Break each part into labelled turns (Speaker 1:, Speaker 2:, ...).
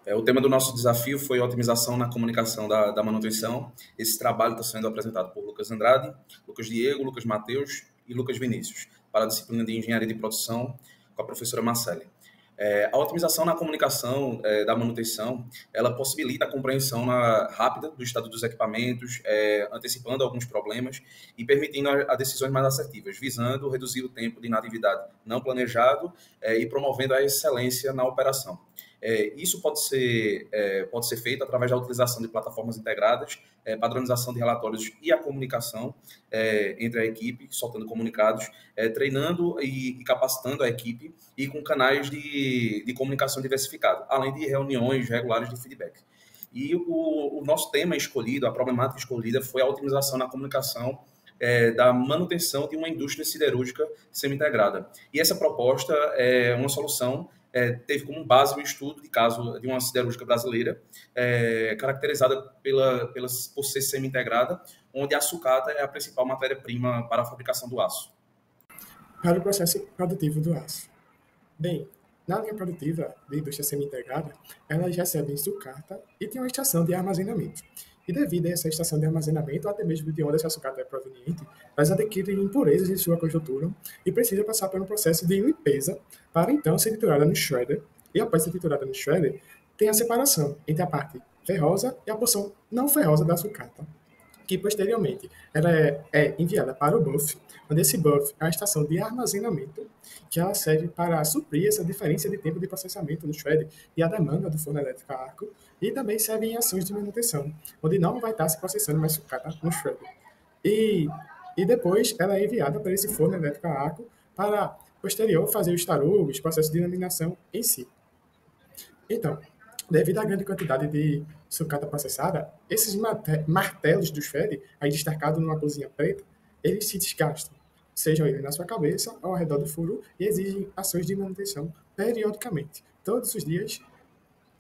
Speaker 1: O tema do nosso desafio foi otimização na comunicação da manutenção. Esse trabalho está sendo apresentado por Lucas Andrade, Lucas Diego, Lucas Mateus e Lucas Vinícius, para a disciplina de Engenharia de Produção, com a professora Marcele. A otimização na comunicação da manutenção, ela possibilita a compreensão rápida do estado dos equipamentos, antecipando alguns problemas e permitindo a decisões mais assertivas, visando reduzir o tempo de inatividade não planejado e promovendo a excelência na operação. Isso pode ser feito através da utilização de plataformas integradas, padronização de relatórios e a comunicação entre a equipe, soltando comunicados, treinando e capacitando a equipe e com canais de comunicação diversificados, além de reuniões regulares de feedback. E o nosso tema escolhido, a problemática escolhida foi a otimização na comunicação da manutenção de uma indústria siderúrgica semi-integrada. E essa proposta é uma solução teve como base o estudo de caso de uma siderúrgica brasileira, caracterizada por ser semi-integrada, onde a sucata é a principal matéria-prima para a fabricação do aço.
Speaker 2: Para o processo produtivo do aço. Bem, na linha produtiva da indústria semi-integrada, elas recebem sucata e tem uma estação de armazenamento. E devido a essa estação de armazenamento, até mesmo de onde essa sucata é proveniente, elas adquirem impurezas em sua conjuntura e precisam passar por um processo de limpeza para então ser triturada no shredder. E após ser triturada no shredder, tem a separação entre a parte ferrosa e a porção não ferrosa da sucata, que posteriormente ela é enviada para o buff, onde esse buff é uma estação de armazenamento que ela serve para suprir essa diferença de tempo de processamento no shred e a demanda do forno elétrico a arco, e também serve em ações de manutenção, onde não vai estar se processando mais sucata no shred. E depois ela é enviada para esse forno elétrico a arco para posterior fazer os tarugos, processo de laminação em si. Então, devido à grande quantidade de sucata processada, esses martelos do shred, aí destacado numa cozinha preta, eles se desgastam, sejam eles na sua cabeça ou ao redor do furo, e exigem ações de manutenção periodicamente. Todos os dias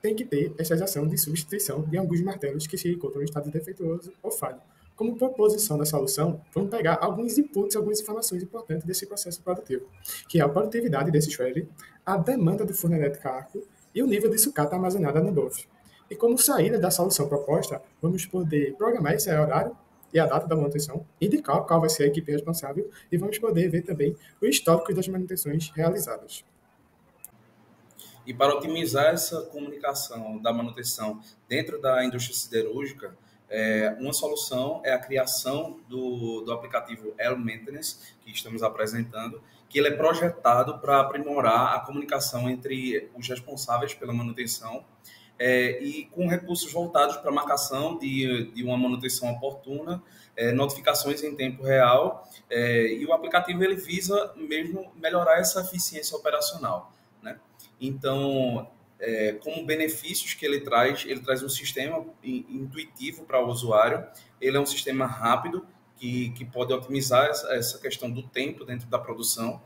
Speaker 2: tem que ter essa ação de substituição de alguns martelos que se encontram em estado defeituoso ou falho. Como proposição da solução, vamos pegar alguns inputs, algumas informações importantes desse processo produtivo, que é a produtividade desse shred, a demanda do forno elétrico a arco e o nível de sucata armazenada no buff. E como saída da solução proposta, vamos poder programar esse horário e a data da manutenção, indicar qual vai ser a equipe responsável e vamos poder ver também o histórico das manutenções realizadas.
Speaker 1: E para otimizar essa comunicação da manutenção dentro da indústria siderúrgica, uma solução é a criação do aplicativo L-Maintenance, que estamos apresentando, que ele é projetado para aprimorar a comunicação entre os responsáveis pela manutenção e com recursos voltados para a marcação de uma manutenção oportuna, notificações em tempo real, e o aplicativo ele visa mesmo melhorar essa eficiência operacional, né? Então, como benefícios que ele traz um sistema intuitivo para o usuário, ele é um sistema rápido, que pode otimizar essa questão do tempo dentro da produção,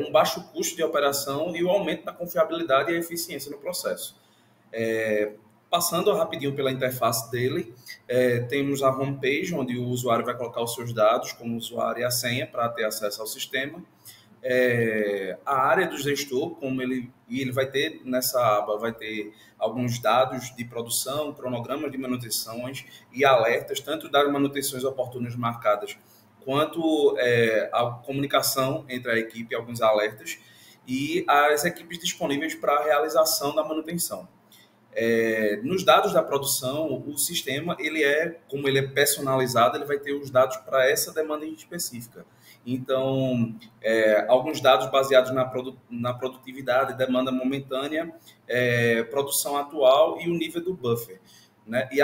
Speaker 1: um baixo custo de operação e o aumento da confiabilidade e a eficiência no processo. Passando rapidinho pela interface dele, temos a homepage, onde o usuário vai colocar os seus dados como usuário e a senha para ter acesso ao sistema. A área do gestor, ele vai ter nessa aba, vai ter alguns dados de produção, cronogramas de manutenções e alertas, tanto das manutenções oportunas marcadas, quanto a comunicação entre a equipe, alguns alertas, e as equipes disponíveis para a realização da manutenção. Nos dados da produção, o sistema, como ele é personalizado, ele vai ter os dados para essa demanda específica. Então, alguns dados baseados na produtividade, demanda momentânea, produção atual e o nível do buffer, né? E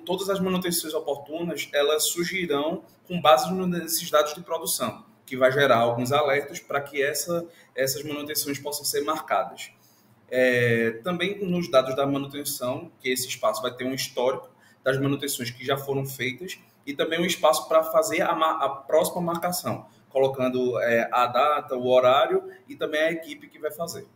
Speaker 1: todas as manutenções oportunas, elas surgirão com base nesses dados de produção, que vai gerar alguns alertas para que essas manutenções possam ser marcadas. Também nos dados da manutenção, que esse espaço vai ter um histórico das manutenções que já foram feitas e também um espaço para fazer a próxima marcação, colocando a data, o horário e também a equipe que vai fazer.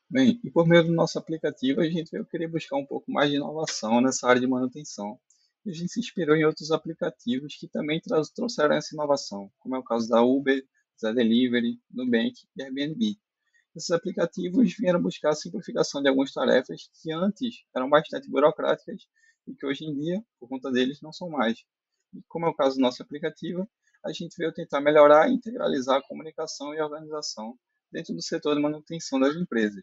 Speaker 3: Bem, e por meio do nosso aplicativo, a gente veio querer buscar um pouco mais de inovação nessa área de manutenção. E a gente se inspirou em outros aplicativos que também trouxeram essa inovação, como é o caso da Uber, Zé Delivery, Nubank e Airbnb. Esses aplicativos vieram buscar a simplificação de algumas tarefas que antes eram bastante burocráticas e que hoje em dia, por conta deles, não são mais. E como é o caso do nosso aplicativo, a gente veio tentar melhorar e integralizar a comunicação e a organização dentro do setor de manutenção das empresas.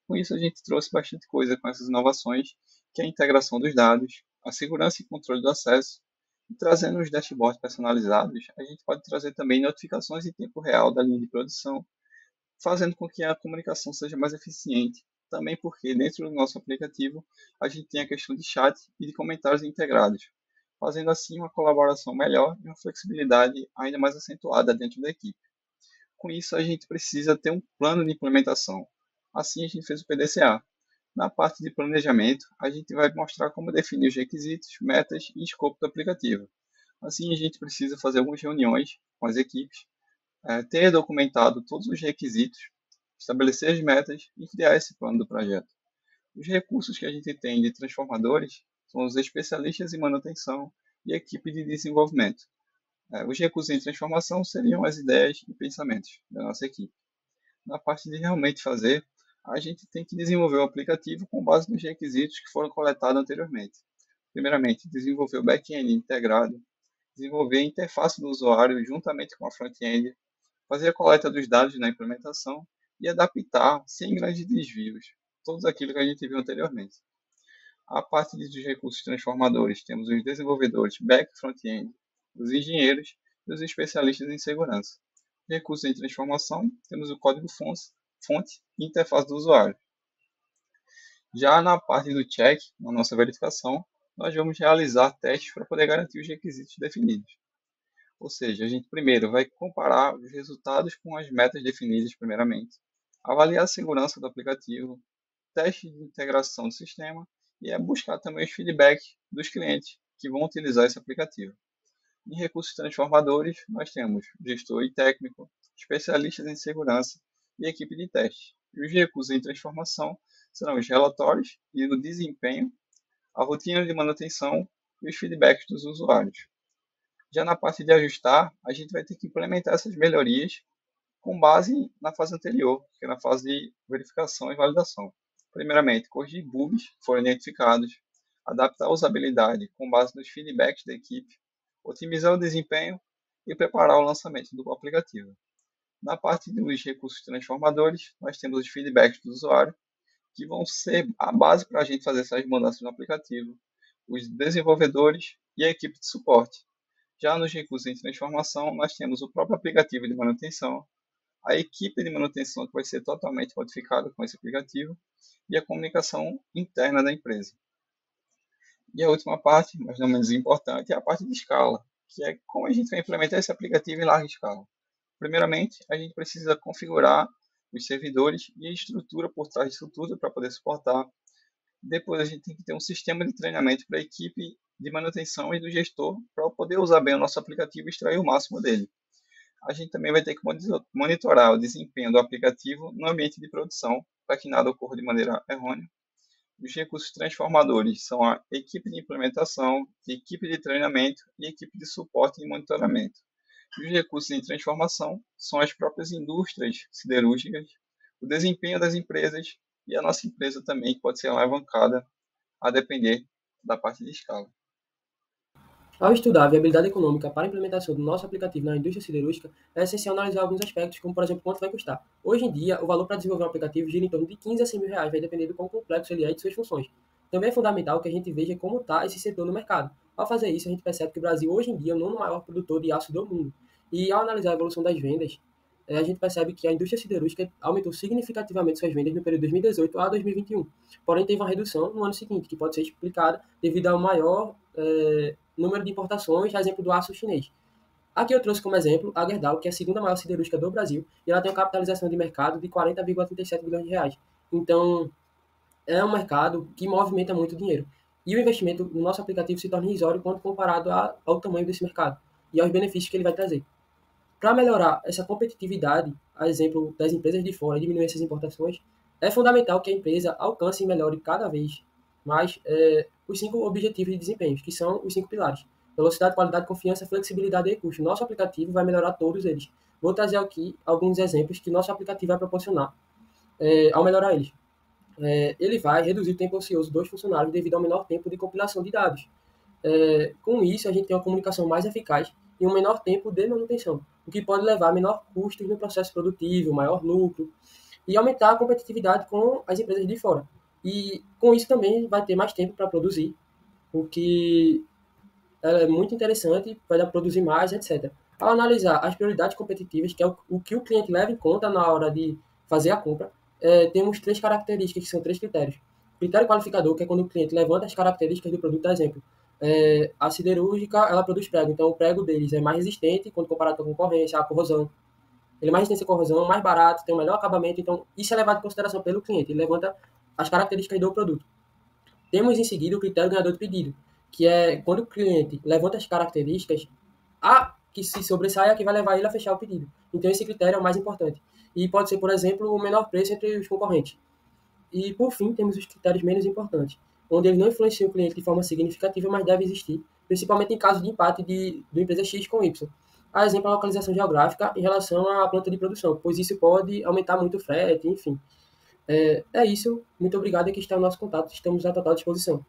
Speaker 3: Com isso, a gente trouxe bastante coisa com essas inovações, que é a integração dos dados, a segurança e controle do acesso, e trazendo os dashboards personalizados, a gente pode trazer também notificações em tempo real da linha de produção, fazendo com que a comunicação seja mais eficiente. Também porque dentro do nosso aplicativo a gente tem a questão de chat e de comentários integrados, fazendo assim uma colaboração melhor e uma flexibilidade ainda mais acentuada dentro da equipe. Com isso, a gente precisa ter um plano de implementação. Assim, a gente fez o PDCA. Na parte de planejamento, a gente vai mostrar como definir os requisitos, metas e escopo do aplicativo. Assim, a gente precisa fazer algumas reuniões com as equipes, ter documentado todos os requisitos, estabelecer as metas e criar esse plano do projeto. Os recursos que a gente tem de transformadores são os especialistas em manutenção e a equipe de desenvolvimento. Os recursos em transformação seriam as ideias e pensamentos da nossa equipe. Na parte de realmente fazer, a gente tem que desenvolver o aplicativo com base nos requisitos que foram coletados anteriormente. Primeiramente, desenvolver o back-end integrado, desenvolver a interface do usuário juntamente com a front-end, fazer a coleta dos dados na implementação e adaptar sem grandes desvios, tudo aquilo que a gente viu anteriormente. A parte dos recursos transformadores, temos os desenvolvedores back e front-end, os engenheiros e os especialistas em segurança. Recursos em transformação, temos o código fonte e interface do usuário. Já na parte do check, na nossa verificação, nós vamos realizar testes para poder garantir os requisitos definidos. Ou seja, a gente primeiro vai comparar os resultados com as metas definidas primeiramente, avaliar a segurança do aplicativo, teste de integração do sistema e buscar também os feedbacks dos clientes que vão utilizar esse aplicativo. Em recursos transformadores, nós temos gestor e técnico, especialistas em segurança e equipe de teste. E os recursos em transformação serão os relatórios e o desempenho, a rotina de manutenção e os feedbacks dos usuários. Já na parte de ajustar, a gente vai ter que implementar essas melhorias com base na fase anterior, que é na fase de verificação e validação. Primeiramente, corrigir bugs que foram identificados, adaptar a usabilidade com base nos feedbacks da equipe, otimizar o desempenho e preparar o lançamento do aplicativo. Na parte dos recursos transformadores, nós temos os feedbacks do usuário, que vão ser a base para a gente fazer essas mudanças no aplicativo, os desenvolvedores e a equipe de suporte. Já nos recursos em transformação, nós temos o próprio aplicativo de manutenção, a equipe de manutenção que vai ser totalmente modificada com esse aplicativo e a comunicação interna da empresa. E a última parte, mas não menos importante, é a parte de escala, que é como a gente vai implementar esse aplicativo em larga escala. Primeiramente, a gente precisa configurar os servidores e a estrutura por trás disso tudo para poder suportar. Depois, a gente tem que ter um sistema de treinamento para a equipe de manutenção e do gestor para poder usar bem o nosso aplicativo e extrair o máximo dele. A gente também vai ter que monitorar o desempenho do aplicativo no ambiente de produção para que nada ocorra de maneira errônea. Os recursos transformadores são a equipe de implementação, equipe de treinamento e equipe de suporte e monitoramento. E os recursos em transformação são as próprias indústrias siderúrgicas, o desempenho das empresas e a nossa empresa também, que pode ser alavancada a depender da parte de escala.
Speaker 4: Ao estudar a viabilidade econômica para a implementação do nosso aplicativo na indústria siderúrgica, é essencial analisar alguns aspectos, como, por exemplo, quanto vai custar. Hoje em dia, o valor para desenvolver um aplicativo gira em torno de 15 a 100 mil reais, vai depender do quão complexo ele é e de suas funções. Também é fundamental que a gente veja como está esse setor no mercado. Ao fazer isso, a gente percebe que o Brasil, hoje em dia, é o nono maior produtor de aço do mundo. E ao analisar a evolução das vendas, a gente percebe que a indústria siderúrgica aumentou significativamente suas vendas no período de 2018 a 2021. Porém, teve uma redução no ano seguinte, que pode ser explicada devido ao maior número de importações, a exemplo do aço chinês. Aqui eu trouxe como exemplo a Gerdau, que é a segunda maior siderúrgica do Brasil, e ela tem uma capitalização de mercado de 40,37 bilhões de reais. Então, é um mercado que movimenta muito dinheiro. E o investimento no nosso aplicativo se torna irrisório quando comparado ao tamanho desse mercado e aos benefícios que ele vai trazer. Para melhorar essa competitividade, a exemplo das empresas de fora e diminuir essas importações, é fundamental que a empresa alcance e melhore cada vez mais os 5 objetivos de desempenho, que são os 5 pilares: velocidade, qualidade, confiança, flexibilidade e custo. Nosso aplicativo vai melhorar todos eles. Vou trazer aqui alguns exemplos que nosso aplicativo vai proporcionar. ao melhorar eles. Ele vai reduzir o tempo ocioso dos funcionários devido ao menor tempo de compilação de dados. Com isso, a gente tem uma comunicação mais eficaz e um menor tempo de manutenção, o que pode levar a menor custos no processo produtivo, maior lucro e aumentar a competitividade com as empresas de fora. E com isso também vai ter mais tempo para produzir, o que é muito interessante, vai dar para produzir mais, etc. Ao analisar as prioridades competitivas, que é o que o cliente leva em conta na hora de fazer a compra, temos 3 características, que são 3 critérios. Critério qualificador, que é quando o cliente levanta as características do produto, exemplo. A siderúrgica, ela produz prego, então o prego deles é mais resistente quando comparado com a concorrência, a corrosão. Ele é mais resistente à corrosão, mais barato, tem um melhor acabamento, então isso é levado em consideração pelo cliente, ele levanta as características do produto. Temos em seguida o critério ganhador de pedido, que é quando o cliente levanta as características, a que se sobressai é a que vai levar ele a fechar o pedido. Então esse critério é o mais importante. E pode ser, por exemplo, o menor preço entre os concorrentes. E, por fim, temos os critérios menos importantes, onde eles não influenciam o cliente de forma significativa, mas deve existir, principalmente em caso de empate de empresa X com Y. A exemplo, a localização geográfica em relação à planta de produção, pois isso pode aumentar muito o frete, enfim. É isso. Muito obrigado. Aqui está o nosso contato. Estamos à total disposição.